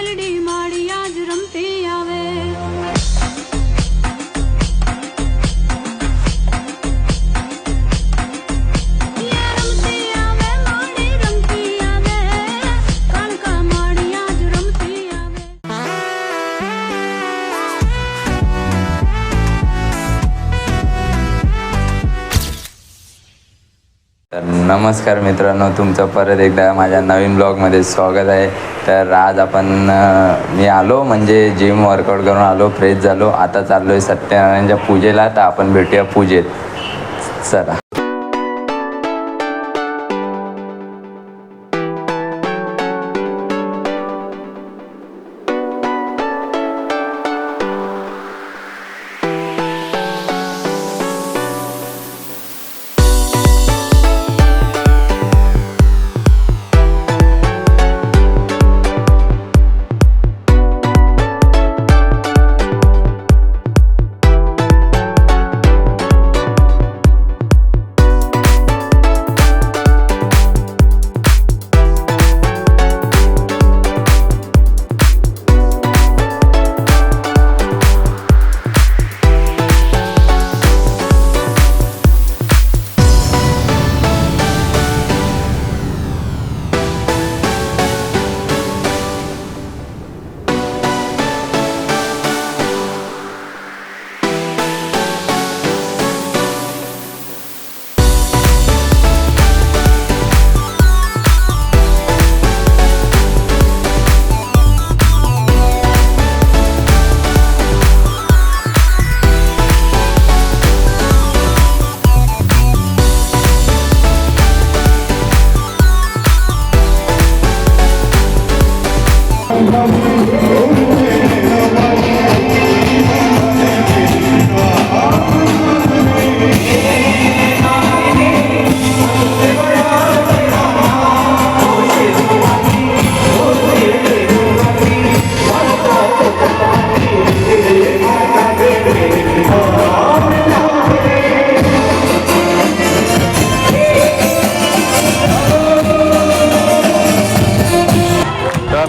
Melody माड़ी आज रमती आवे। ये रमती आवे माड़ी रमती आवे, कालका माड़ी आज रमती आवे। तर नमस्कार मित्रांनो, तुमचं परत एकदा माझ्या नवीन ब्लॉगमध्ये स्वागत आहे. तर आज आपण मी आलो म्हणजे जिम वर्कआउट करून आलो, फ्रेश झालो. आता चाललो आहे सत्यनारायणच्या पूजेला. तर आपण भेटूया पूजेत, चला.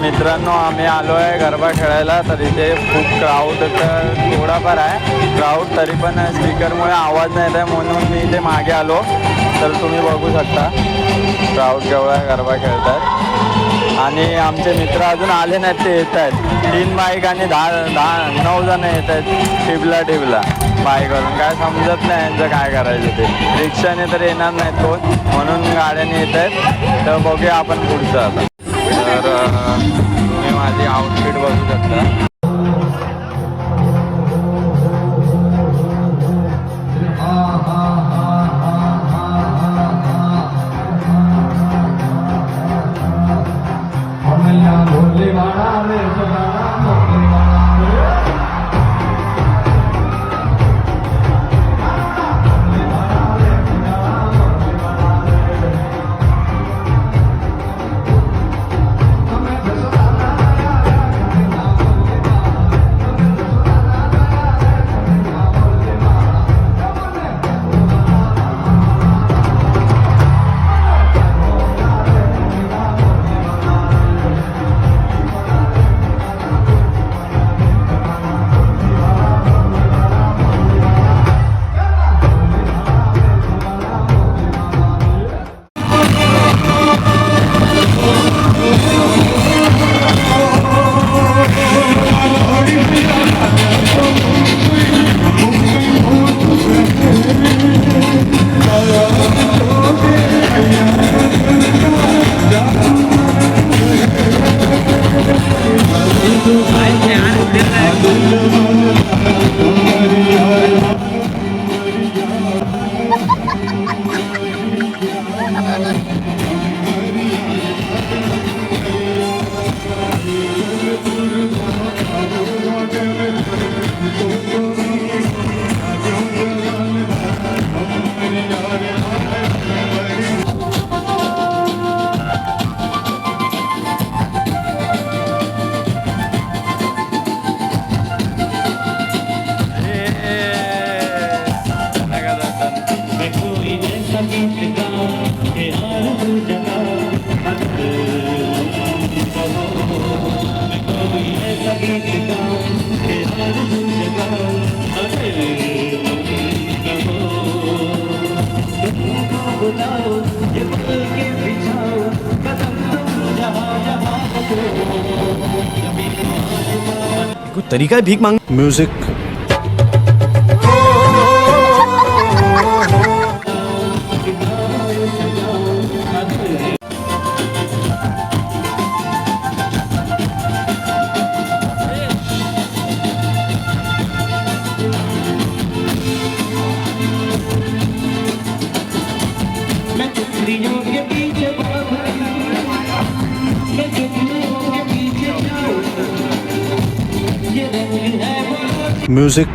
मित्रांनो, आम्ही आलो आहे गरबा खेळायला. तर इथे खूप क्राऊड तर थोडाफार आहे क्राऊड, तरी पण स्पीकरमुळे आवाज नाही येत आहे म्हणून मी इथे मागे आलो. तर तुम्ही बघू शकता क्राऊड केवढा गरबा खेळतात. आणि आमचे मित्र अजून आले नाहीत, ते येत आहेत. 3 बाईक आणि 9 जण येत आहेत टिबला बाईकवरून. काय समजत नाही यांचं काय करायचं ते. रिक्षाने तर येणार नाहीत कोण, म्हणून गाड्याने येत आहेत. तर बघूया आपण पुढचं आता. तर तुम्ही माझी आउटफिट बघू शकता. कोई तरीका है भीख मांग म्यूजिक म्यूजिक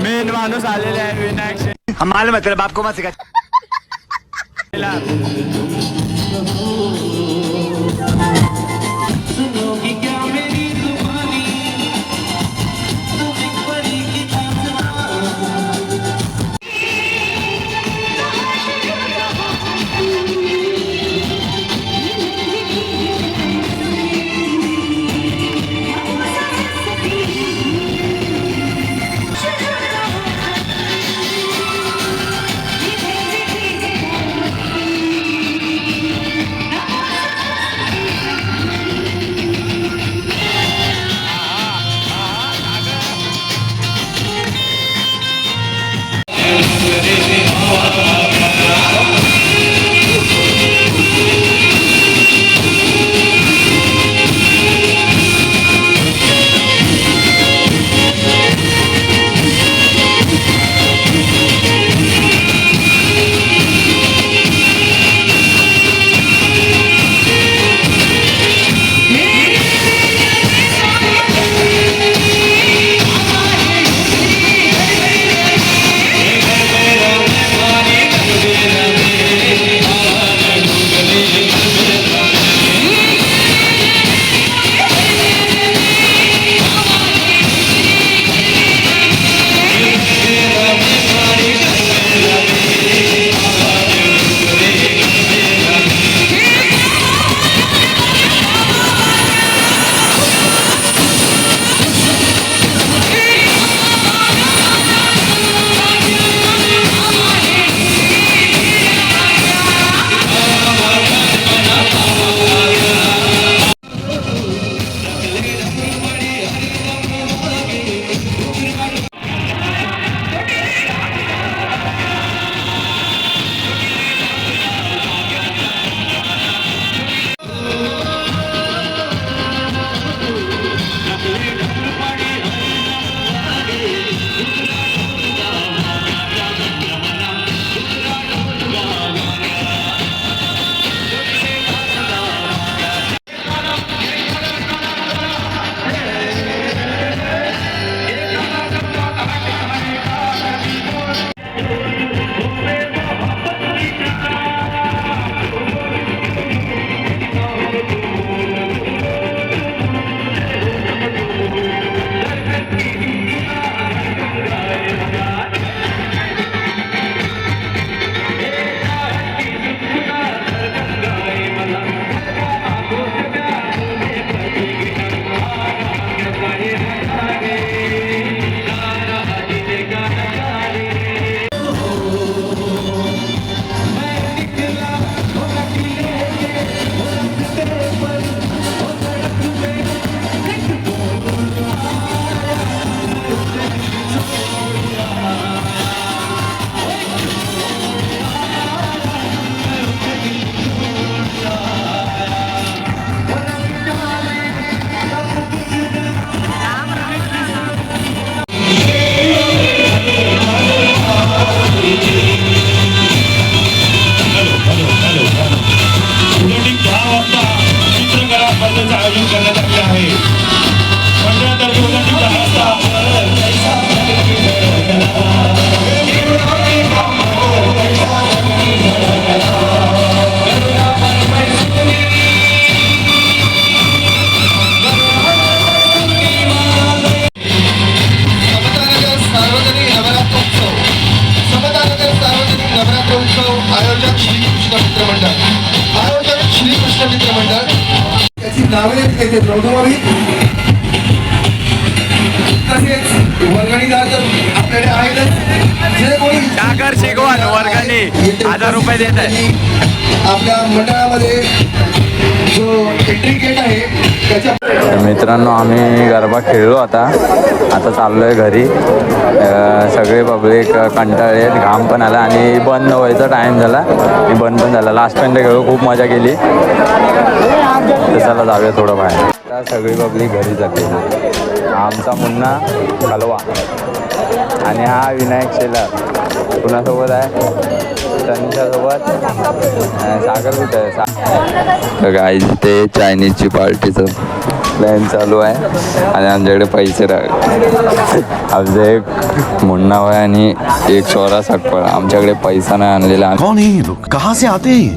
मेन माणूस आलेले आहे विनायक शेठ. हम मालूम है तेरे बाप को मत सिखा आदर्श मित्र मंडळ त्याची नावे येते द्रौदमावी तसेच वर्गणीदार तर आपल्याकडे आहेतच जे कोणी सागर शिकवण वर्गणी 1000 रुपये देत आहे आपल्या मंडळामध्ये जो एंट्री गेट आहे त्याच्या मित्रांनो आम्ही गरबा खेळलो आता चाललो आहे घरी. सगळे पब्लिक कंटाळले आहेत, घाम पण आला आणि बंद व्हायचा टाईम झाला. मी बंद पण झाला. लास्ट टाइम ते खेळलो, खूप मजा केली. तर चला जाऊया थोडं बाहेर. आता सगळी पब्लिक घरी जाते. आमचा मुन्ना हलवा आणि हा विनायक शेलार कुणासोबत आहे? त्यांच्यासोबत सागर कुठे आहे? गाईज ते चायनीजची पार्टीचं प्लॅन चालू आहे आणि आमच्याकडे पैसे आमचं एक मुन्ना आहे आणि एक चोरा सकपळ. आमच्याकडे पैसा नाही आणलेला. कौन है ये लोग, कहाँ से आते हैं?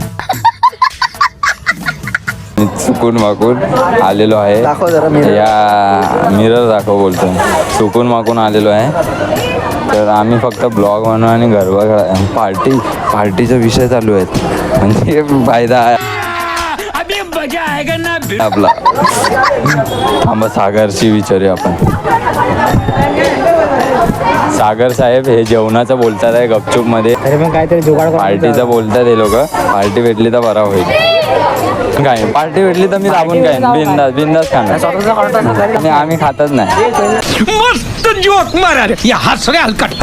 चुकून माकून आलेलो आहे. या मिरर दाखव बोलतो. चुकून माकून आलेलो आहे. तर आम्ही फक्त ब्लॉग बनवू आणि गरबा खेळा. पार्टीचा विषय चालू आहेत म्हणजे फायदा आपला. थांबा सागरशी विचारूया आपण. सागर साहेब हे जेवणाचं बोलतात आहे गपचूप मध्ये. पार्टीचं बोलतात हे लोक. पार्टी भेटली तर बरा होईल. काय पार्टी भेटली तर मी दाबून काय बिंदास खाणार. आम्ही खातच नाही. मस्त जोक मारा रे या हंस रहे हलकट.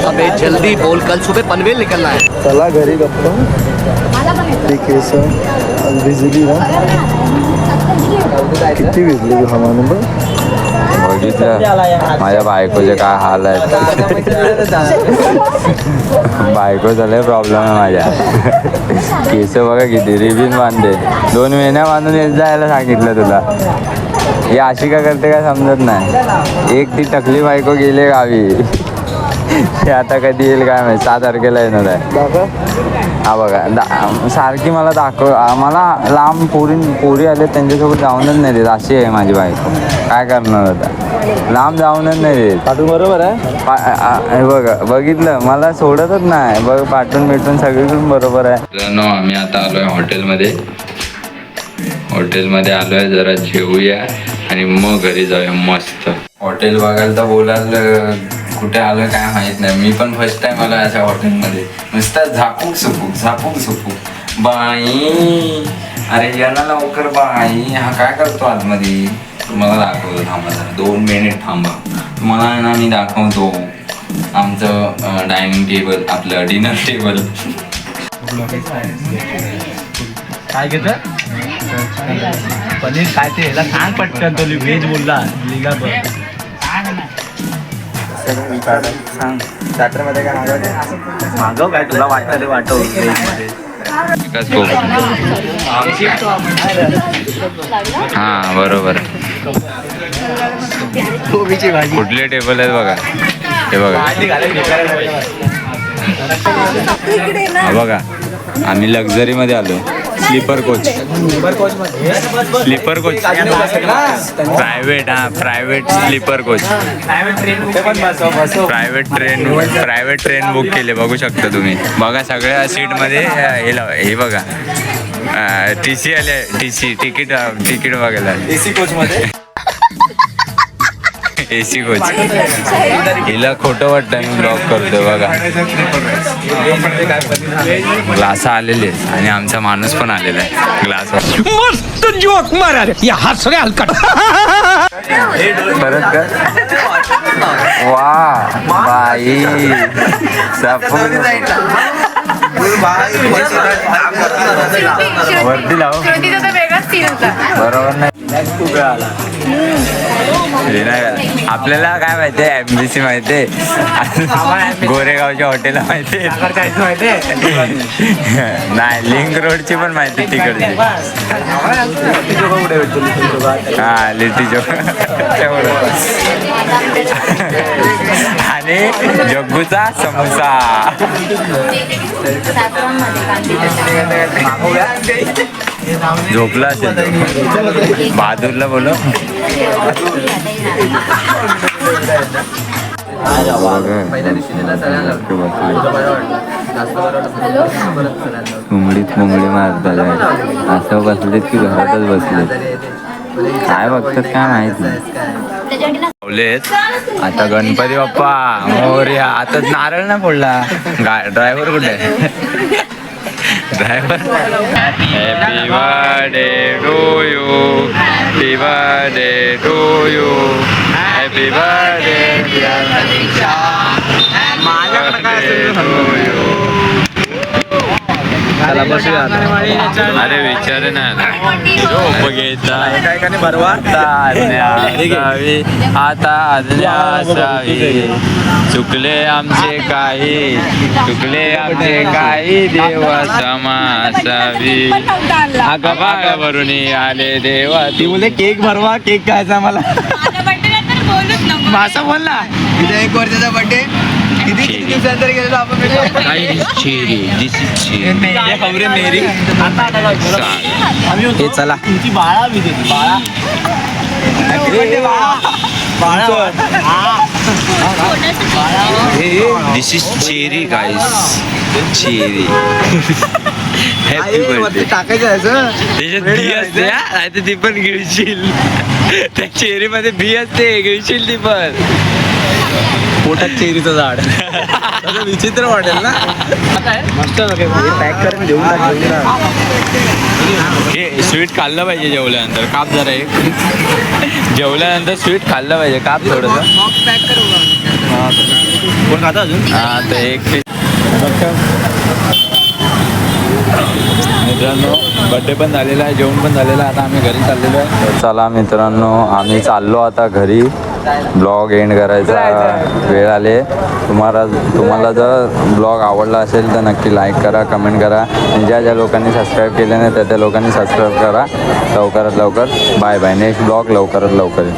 अबे जल्दी बोल, कल सुबह पनवेल निकलना है. चला घरी गप्पा ते केस भिजली ना किती भिजली हवा नंबर बघितलं माझ्या बायकोचे काय हाल आहेत. बायको झाले प्रॉब्लेम आहे माझ्या. केस बघा किती रिबीन बांधते. 2 वेण्या बांधून येत जायला सांगितलं तुला. ही अशी का करते काय समजत नाही. एक ती टकली बायको गेले गावी. ते आता कधी येईल काय माहिती. 6 तारखेला येणार आहे. हा बघा सारखी मला मला लांब पोरी आले त्यांच्यासोबत जाऊनच नाही देत. अशी आहे माझी बायको. काय करणार होता. लांब जाऊनच नाही देत. पाठवून बरोबर आहे. हे बघा बघितलं मला सोडतच नाही. बघ पाठवून भेटून सगळीकडून बरोबर आहे. आम्ही आता आलोय हॉटेलमध्ये आलोय. जरा जेवूया आणि मग घरी जाऊया मस्त. हॉटेल बघायला तर बोलायला कुठे आलोय काय माहित नाही. मी पण फर्स्ट टाइम आलोय अशा हॉटेलमध्ये. नुसतं झापूक सुपूक बाई. अरे या ना लवकर बाई. हा काय करतो आतमध्ये? तुम्हाला दाखवतो. थांबा जरा 2 मिनिट थांबा. तुम्हाला आहे ना मी दाखवतो आमचं डायनिंग टेबल, आपलं डिनर टेबल. काय घेतं पनीर काय ते ह्याला सांग पटकन. तो व्हेज बोलला लिगा बघ सांग स्टार्टरमध्ये काय मागवलं? मागव काय तुला वाटतं ते वाटव व्हेजमध्ये. हा बरोबर. कुठले टेबल आहेत बघा. हे बघा हा बघा. आम्ही लक्झरीमध्ये आलो. Sleeper coach private sleeper coach. Private train book केले. बघू शकता तुम्ही. बघा सगळ्या सीटमध्ये हे बघा TC आले. TC तिकीट बघायला. AC कोचमध्ये AC coach. हिला खोटं वाटतं मी ब्लॉग करतोय बघा. ग्लास आलेले आणि आमचा माणूस पण आलेला आहे ग्लास. मस्त जोक मारा रे या हंस रहे हलकट. परत कर. वा बाई वरती लाव. बरोबर नाही. आपल्याला काय माहितीये MBC माहितीये. गोरेगावच्या हॉटेल माहितीये. नाही लिंक रोडची पण माहिती तिकडची. हा लिट्टी चोख आणि जग्गूचा समोसा. झोपला असेल तो. बहादूरला बोलो. मुंगडीत मुंगडी मारतात आहे. असं बसलेत की घरातच बसलेत, काय बघतात काय माहित नाही. आता गणपती बाप्पा मोरया. आता नारळ ना फोडला. ड्रायव्हर कुठे driver? Happy birthday to you, happy birthday to you, happy birthday माझ्याकडे काय असेल. त्याला बसूया अरे विचार ना भरवा आता आज्ञा असावी. चुकले आमचे काही, चुकले आमचे काही, देवा समा असावी. आगा भरून आले देवा. ती बोले केक भरवा, केक खायचा मला. मासा बोलला एक वर्षाचा बर्थडे किती दिवसानंतर गेलेलो आपण. हे चला this is cherry guys, cherry. Happy birthday. टाकायचं असं त्याच्यात बी असते नाही तर ती पण गिळशील. त्या चेरी मध्ये बी असते, गिळशील ती पण. पोटात चेरीचं झाड विचित्र वाटेल ना. मस्त पॅक करून देऊन टाक. हे स्वीट खाल्लं पाहिजे जेवल्यानंतर. काप जरा एक. जेवल्यानंतर स्वीट खाल्लं पाहिजे. काप थोडंसं. पॅक करू कोण खाता अजून. हा तर एक मित्रांनो बड्डे पण झालेला आहे, जेवण पण झालेलं आहे. आता आम्ही घरी चाललेलो आहे. चला मित्रांनो आम्ही चाललो आता घरी. ब्लॉग एंड करायचा वेळ आले. तुम्हाला जर ब्लॉग आवडला असेल तर नक्की लाईक करा, कमेंट करा. आणि ज्या लोकांनी सबस्क्राईब केले नाही त्या लोकांनी सबस्क्राईब करा. लवकरात लवकर. Bye bye. नेक्स्ट ब्लॉग लवकरात लवकर.